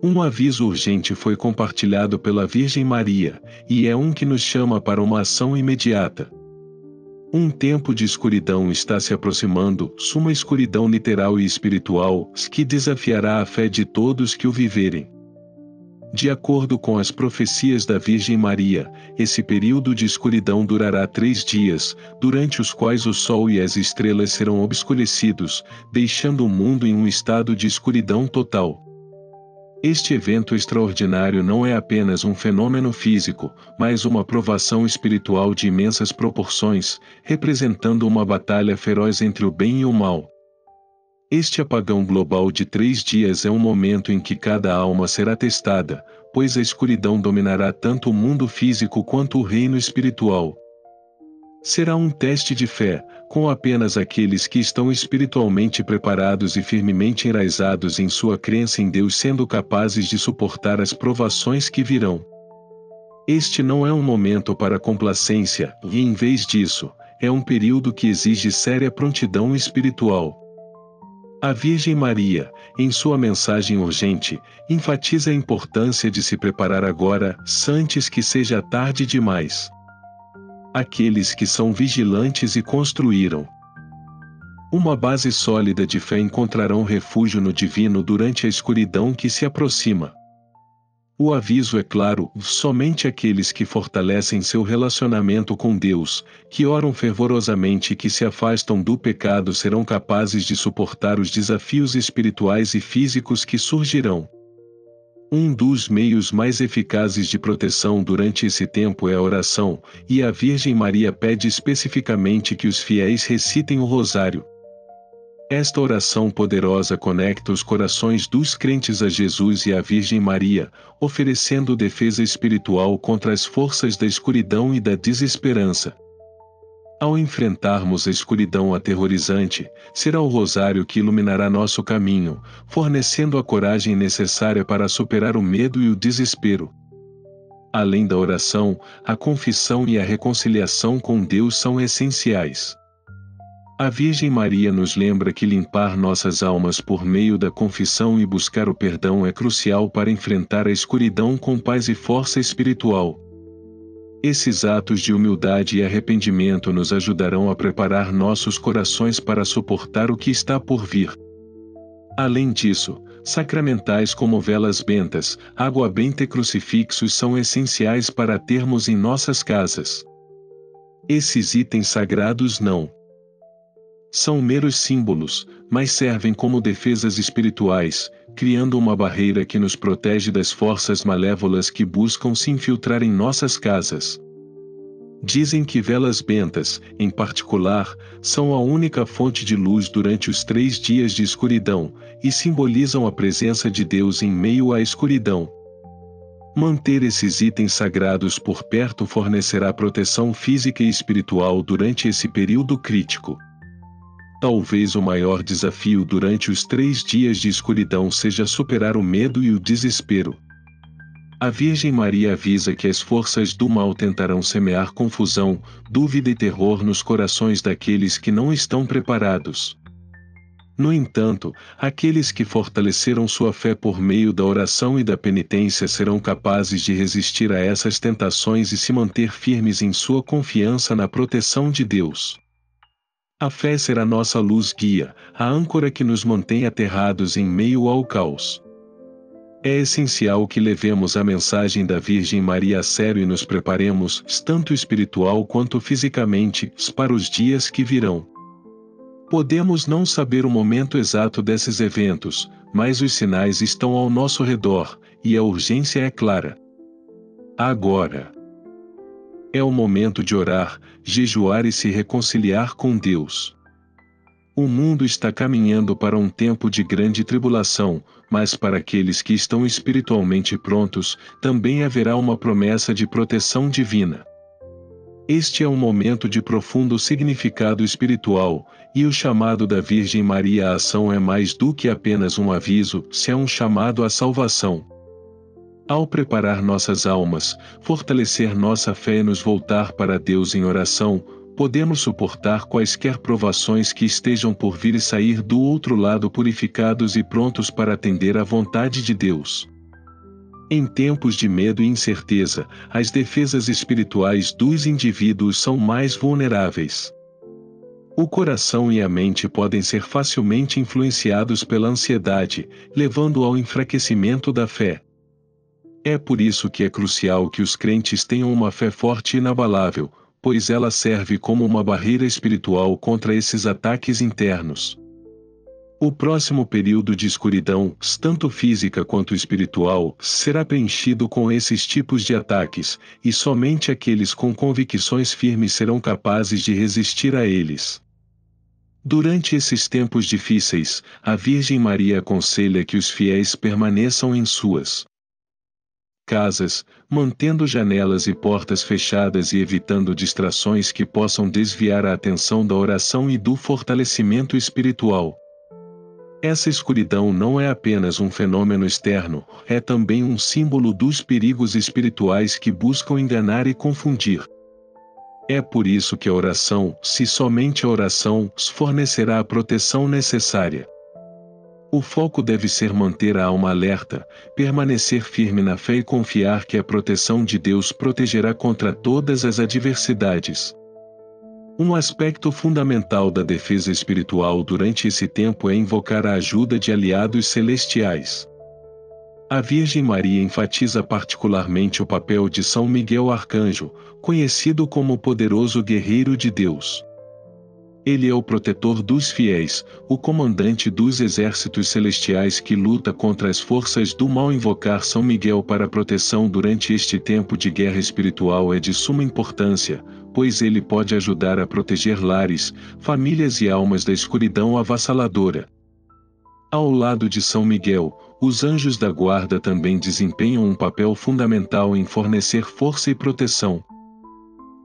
Um aviso urgente foi compartilhado pela Virgem Maria, e é um que nos chama para uma ação imediata. Um tempo de escuridão está se aproximando, suma escuridão literal e espiritual, que desafiará a fé de todos que o viverem. De acordo com as profecias da Virgem Maria, esse período de escuridão durará 3 dias, durante os quais o sol e as estrelas serão obscurecidos, deixando o mundo em um estado de escuridão total. Este evento extraordinário não é apenas um fenômeno físico, mas uma provação espiritual de imensas proporções, representando uma batalha feroz entre o bem e o mal. Este apagão global de 3 dias é um momento em que cada alma será testada, pois a escuridão dominará tanto o mundo físico quanto o reino espiritual. Será um teste de fé, com apenas aqueles que estão espiritualmente preparados e firmemente enraizados em sua crença em Deus sendo capazes de suportar as provações que virão. Este não é um momento para complacência, e em vez disso, é um período que exige séria prontidão espiritual. A Virgem Maria, em sua mensagem urgente, enfatiza a importância de se preparar agora, antes que seja tarde demais. Aqueles que são vigilantes e construíram uma base sólida de fé encontrarão refúgio no divino durante a escuridão que se aproxima. O aviso é claro: somente aqueles que fortalecem seu relacionamento com Deus, que oram fervorosamente e que se afastam do pecado serão capazes de suportar os desafios espirituais e físicos que surgirão. Um dos meios mais eficazes de proteção durante esse tempo é a oração, e a Virgem Maria pede especificamente que os fiéis recitem o rosário. Esta oração poderosa conecta os corações dos crentes a Jesus e à Virgem Maria, oferecendo defesa espiritual contra as forças da escuridão e da desesperança. Ao enfrentarmos a escuridão aterrorizante, será o rosário que iluminará nosso caminho, fornecendo a coragem necessária para superar o medo e o desespero. Além da oração, a confissão e a reconciliação com Deus são essenciais. A Virgem Maria nos lembra que limpar nossas almas por meio da confissão e buscar o perdão é crucial para enfrentar a escuridão com paz e força espiritual. Esses atos de humildade e arrependimento nos ajudarão a preparar nossos corações para suportar o que está por vir. Além disso, sacramentais como velas bentas, água benta e crucifixos são essenciais para termos em nossas casas. Esses itens sagrados não são meros símbolos, mas servem como defesas espirituais, criando uma barreira que nos protege das forças malévolas que buscam se infiltrar em nossas casas. Dizem que velas bentas, em particular, são a única fonte de luz durante os 3 dias de escuridão, e simbolizam a presença de Deus em meio à escuridão. Manter esses itens sagrados por perto fornecerá proteção física e espiritual durante esse período crítico. Talvez o maior desafio durante os 3 dias de escuridão seja superar o medo e o desespero. A Virgem Maria avisa que as forças do mal tentarão semear confusão, dúvida e terror nos corações daqueles que não estão preparados. No entanto, aqueles que fortaleceram sua fé por meio da oração e da penitência serão capazes de resistir a essas tentações e se manter firmes em sua confiança na proteção de Deus. A fé será nossa luz guia, a âncora que nos mantém aterrados em meio ao caos. É essencial que levemos a mensagem da Virgem Maria a sério e nos preparemos, tanto espiritual quanto fisicamente, para os dias que virão. Podemos não saber o momento exato desses eventos, mas os sinais estão ao nosso redor, e a urgência é clara. Agora é o momento de orar, jejuar e se reconciliar com Deus. O mundo está caminhando para um tempo de grande tribulação, mas para aqueles que estão espiritualmente prontos, também haverá uma promessa de proteção divina. Este é um momento de profundo significado espiritual, e o chamado da Virgem Maria à ação é mais do que apenas um aviso, é um chamado à salvação. Ao preparar nossas almas, fortalecer nossa fé e nos voltar para Deus em oração, podemos suportar quaisquer provações que estejam por vir e sair do outro lado purificados e prontos para atender à vontade de Deus. Em tempos de medo e incerteza, as defesas espirituais dos indivíduos são mais vulneráveis. O coração e a mente podem ser facilmente influenciados pela ansiedade, levando ao enfraquecimento da fé. É por isso que é crucial que os crentes tenham uma fé forte e inabalável, pois ela serve como uma barreira espiritual contra esses ataques internos. O próximo período de escuridão, tanto física quanto espiritual, será preenchido com esses tipos de ataques, e somente aqueles com convicções firmes serão capazes de resistir a eles. Durante esses tempos difíceis, a Virgem Maria aconselha que os fiéis permaneçam em suas casas, mantendo janelas e portas fechadas e evitando distrações que possam desviar a atenção da oração e do fortalecimento espiritual. Essa escuridão não é apenas um fenômeno externo, é também um símbolo dos perigos espirituais que buscam enganar e confundir. É por isso que a oração, se somente a oração, fornecerá a proteção necessária. O foco deve ser manter a alma alerta, permanecer firme na fé e confiar que a proteção de Deus protegerá contra todas as adversidades. Um aspecto fundamental da defesa espiritual durante esse tempo é invocar a ajuda de aliados celestiais. A Virgem Maria enfatiza particularmente o papel de São Miguel Arcanjo, conhecido como o poderoso guerreiro de Deus. Ele é o protetor dos fiéis, o comandante dos exércitos celestiais que luta contra as forças do mal. Invocar São Miguel para proteção durante este tempo de guerra espiritual é de suma importância, pois ele pode ajudar a proteger lares, famílias e almas da escuridão avassaladora. Ao lado de São Miguel, os anjos da guarda também desempenham um papel fundamental em fornecer força e proteção.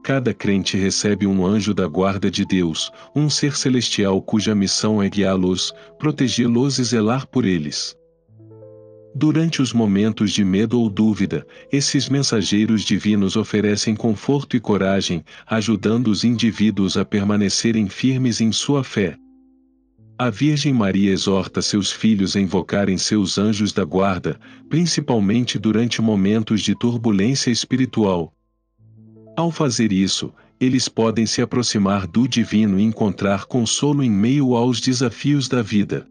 Cada crente recebe um anjo da guarda de Deus, um ser celestial cuja missão é guiá-los, protegê-los e zelar por eles. Durante os momentos de medo ou dúvida, esses mensageiros divinos oferecem conforto e coragem, ajudando os indivíduos a permanecerem firmes em sua fé. A Virgem Maria exorta seus filhos a invocarem seus anjos da guarda, principalmente durante momentos de turbulência espiritual. Ao fazer isso, eles podem se aproximar do divino e encontrar consolo em meio aos desafios da vida.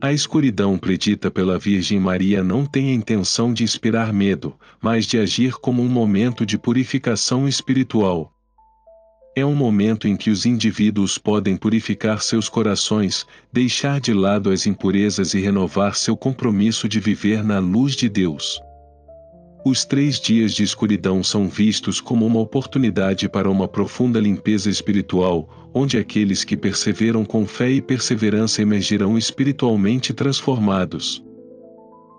A escuridão predita pela Virgem Maria não tem a intenção de inspirar medo, mas de agir como um momento de purificação espiritual. É um momento em que os indivíduos podem purificar seus corações, deixar de lado as impurezas e renovar seu compromisso de viver na luz de Deus. Os 3 dias de escuridão são vistos como uma oportunidade para uma profunda limpeza espiritual, onde aqueles que perseveram com fé e perseverança emergirão espiritualmente transformados.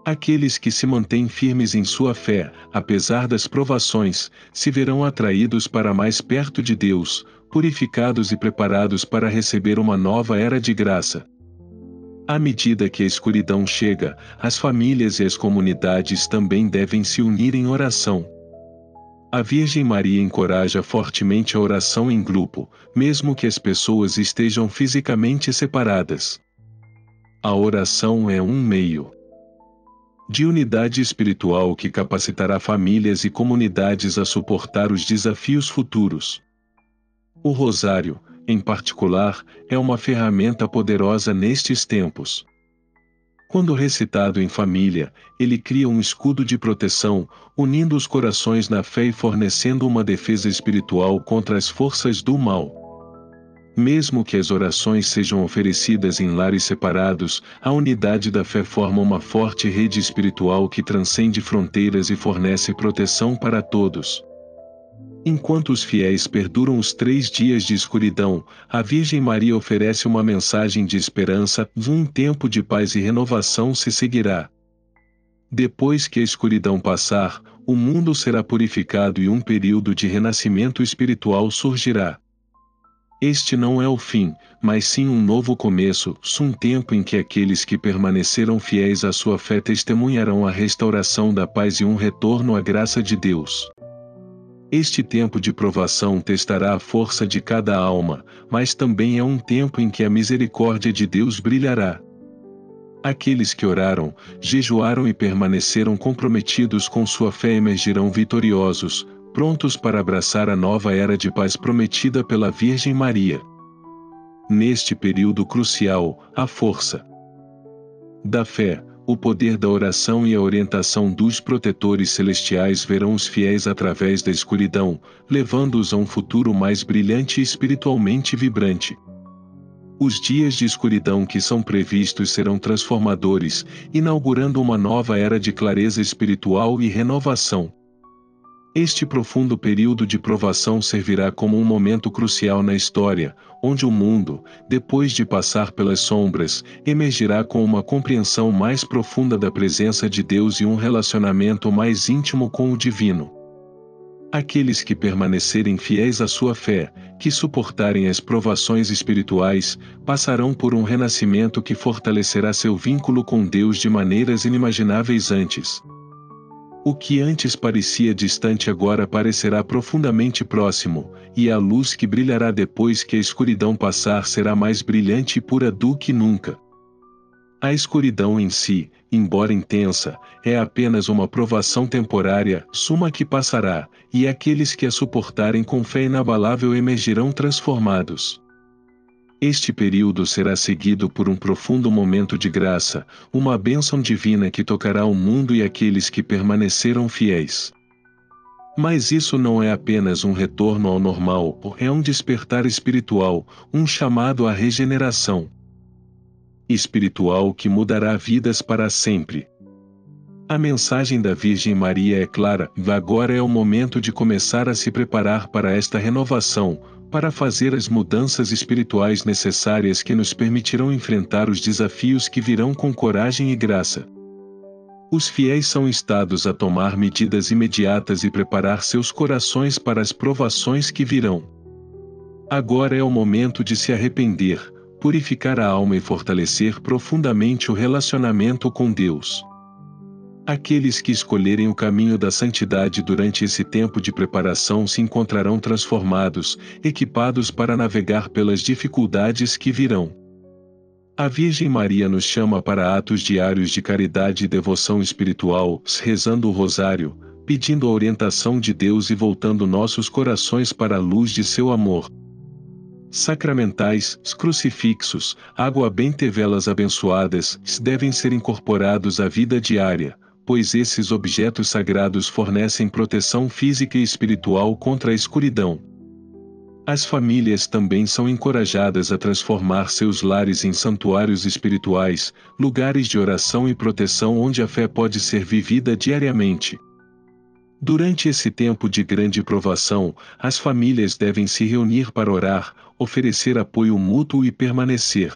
Aqueles que se mantêm firmes em sua fé, apesar das provações, se verão atraídos para mais perto de Deus, purificados e preparados para receber uma nova era de graça. À medida que a escuridão chega, as famílias e as comunidades também devem se unir em oração. A Virgem Maria encoraja fortemente a oração em grupo, mesmo que as pessoas estejam fisicamente separadas. A oração é um meio de unidade espiritual que capacitará famílias e comunidades a suportar os desafios futuros. O rosário, em particular, é uma ferramenta poderosa nestes tempos. Quando recitado em família, ele cria um escudo de proteção, unindo os corações na fé e fornecendo uma defesa espiritual contra as forças do mal. Mesmo que as orações sejam oferecidas em lares separados, a unidade da fé forma uma forte rede espiritual que transcende fronteiras e fornece proteção para todos. Enquanto os fiéis perduram os 3 dias de escuridão, a Virgem Maria oferece uma mensagem de esperança, um tempo de paz e renovação se seguirá. Depois que a escuridão passar, o mundo será purificado e um período de renascimento espiritual surgirá. Este não é o fim, mas sim um novo começo, um tempo em que aqueles que permaneceram fiéis à sua fé testemunharão a restauração da paz e um retorno à graça de Deus. Este tempo de provação testará a força de cada alma, mas também é um tempo em que a misericórdia de Deus brilhará. Aqueles que oraram, jejuaram e permaneceram comprometidos com sua fé emergirão vitoriosos, prontos para abraçar a nova era de paz prometida pela Virgem Maria. Neste período crucial, a força da fé, o poder da oração e a orientação dos protetores celestiais verão os fiéis através da escuridão, levando-os a um futuro mais brilhante e espiritualmente vibrante. Os dias de escuridão que são previstos serão transformadores, inaugurando uma nova era de clareza espiritual e renovação. Este profundo período de provação servirá como um momento crucial na história, onde o mundo, depois de passar pelas sombras, emergirá com uma compreensão mais profunda da presença de Deus e um relacionamento mais íntimo com o divino. Aqueles que permanecerem fiéis à sua fé, que suportarem as provações espirituais, passarão por um renascimento que fortalecerá seu vínculo com Deus de maneiras inimagináveis antes. O que antes parecia distante agora parecerá profundamente próximo, e a luz que brilhará depois que a escuridão passar será mais brilhante e pura do que nunca. A escuridão em si, embora intensa, é apenas uma provação temporária, suma que passará, e aqueles que a suportarem com fé inabalável emergirão transformados. Este período será seguido por um profundo momento de graça, uma bênção divina que tocará o mundo e aqueles que permaneceram fiéis. Mas isso não é apenas um retorno ao normal, é um despertar espiritual, um chamado à regeneração espiritual que mudará vidas para sempre. A mensagem da Virgem Maria é clara: agora é o momento de começar a se preparar para esta renovação, para fazer as mudanças espirituais necessárias que nos permitirão enfrentar os desafios que virão com coragem e graça. Os fiéis são instados a tomar medidas imediatas e preparar seus corações para as provações que virão. Agora é o momento de se arrepender, purificar a alma e fortalecer profundamente o relacionamento com Deus. Aqueles que escolherem o caminho da santidade durante esse tempo de preparação se encontrarão transformados, equipados para navegar pelas dificuldades que virão. A Virgem Maria nos chama para atos diários de caridade e devoção espiritual, rezando o rosário, pedindo a orientação de Deus e voltando nossos corações para a luz de seu amor. Sacramentais, crucifixos, água benta e velas abençoadas devem ser incorporados à vida diária, pois esses objetos sagrados fornecem proteção física e espiritual contra a escuridão. As famílias também são encorajadas a transformar seus lares em santuários espirituais, lugares de oração e proteção onde a fé pode ser vivida diariamente. Durante esse tempo de grande provação, as famílias devem se reunir para orar, oferecer apoio mútuo e permanecer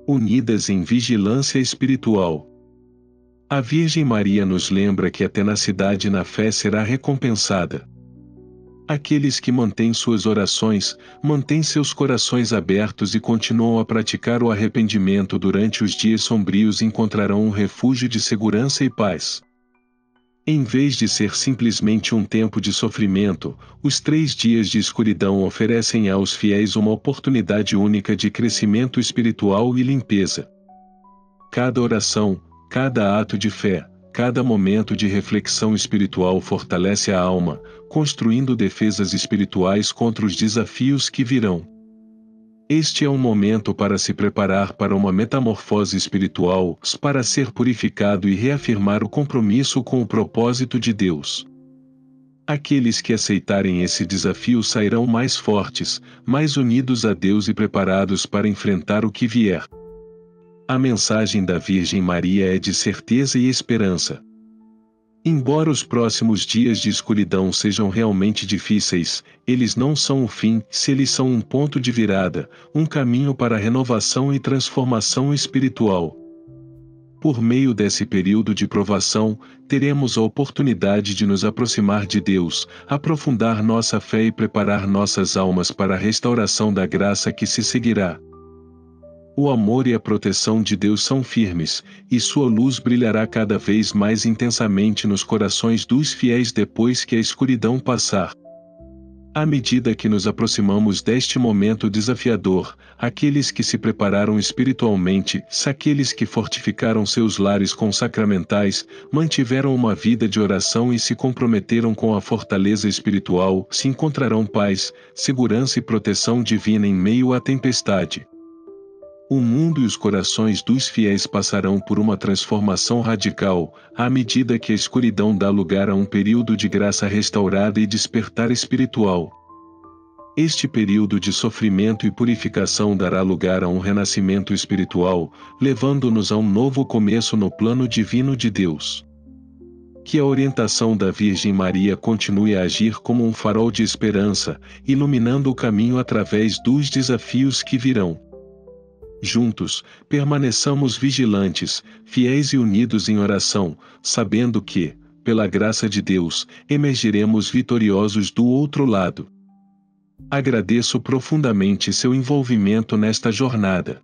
unidas em vigilância espiritual. A Virgem Maria nos lembra que a tenacidade na fé será recompensada. Aqueles que mantêm suas orações, mantêm seus corações abertos e continuam a praticar o arrependimento durante os dias sombrios encontrarão um refúgio de segurança e paz. Em vez de ser simplesmente um tempo de sofrimento, os 3 dias de escuridão oferecem aos fiéis uma oportunidade única de crescimento espiritual e limpeza. Cada oração, cada ato de fé, cada momento de reflexão espiritual fortalece a alma, construindo defesas espirituais contra os desafios que virão. Este é um momento para se preparar para uma metamorfose espiritual, para ser purificado e reafirmar o compromisso com o propósito de Deus. Aqueles que aceitarem esse desafio sairão mais fortes, mais unidos a Deus e preparados para enfrentar o que vier. A mensagem da Virgem Maria é de certeza e esperança. Embora os próximos dias de escuridão sejam realmente difíceis, eles não são o fim, se eles são um ponto de virada, um caminho para a renovação e transformação espiritual. Por meio desse período de provação, teremos a oportunidade de nos aproximar de Deus, aprofundar nossa fé e preparar nossas almas para a restauração da graça que se seguirá. O amor e a proteção de Deus são firmes, e sua luz brilhará cada vez mais intensamente nos corações dos fiéis depois que a escuridão passar. À medida que nos aproximamos deste momento desafiador, aqueles que se prepararam espiritualmente, aqueles que fortificaram seus lares com sacramentais, mantiveram uma vida de oração e se comprometeram com a fortaleza espiritual, se encontrarão paz, segurança e proteção divina em meio à tempestade. O mundo e os corações dos fiéis passarão por uma transformação radical, à medida que a escuridão dá lugar a um período de graça restaurada e despertar espiritual. Este período de sofrimento e purificação dará lugar a um renascimento espiritual, levando-nos a um novo começo no plano divino de Deus. Que a orientação da Virgem Maria continue a agir como um farol de esperança, iluminando o caminho através dos desafios que virão. Juntos, permaneçamos vigilantes, fiéis e unidos em oração, sabendo que, pela graça de Deus, emergiremos vitoriosos do outro lado. Agradeço profundamente seu envolvimento nesta jornada.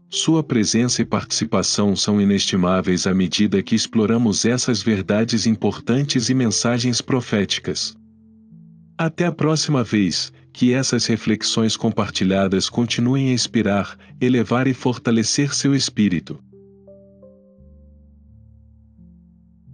Sua presença e participação são inestimáveis à medida que exploramos essas verdades importantes e mensagens proféticas. Até a próxima vez, que essas reflexões compartilhadas continuem a inspirar, elevar e fortalecer seu espírito.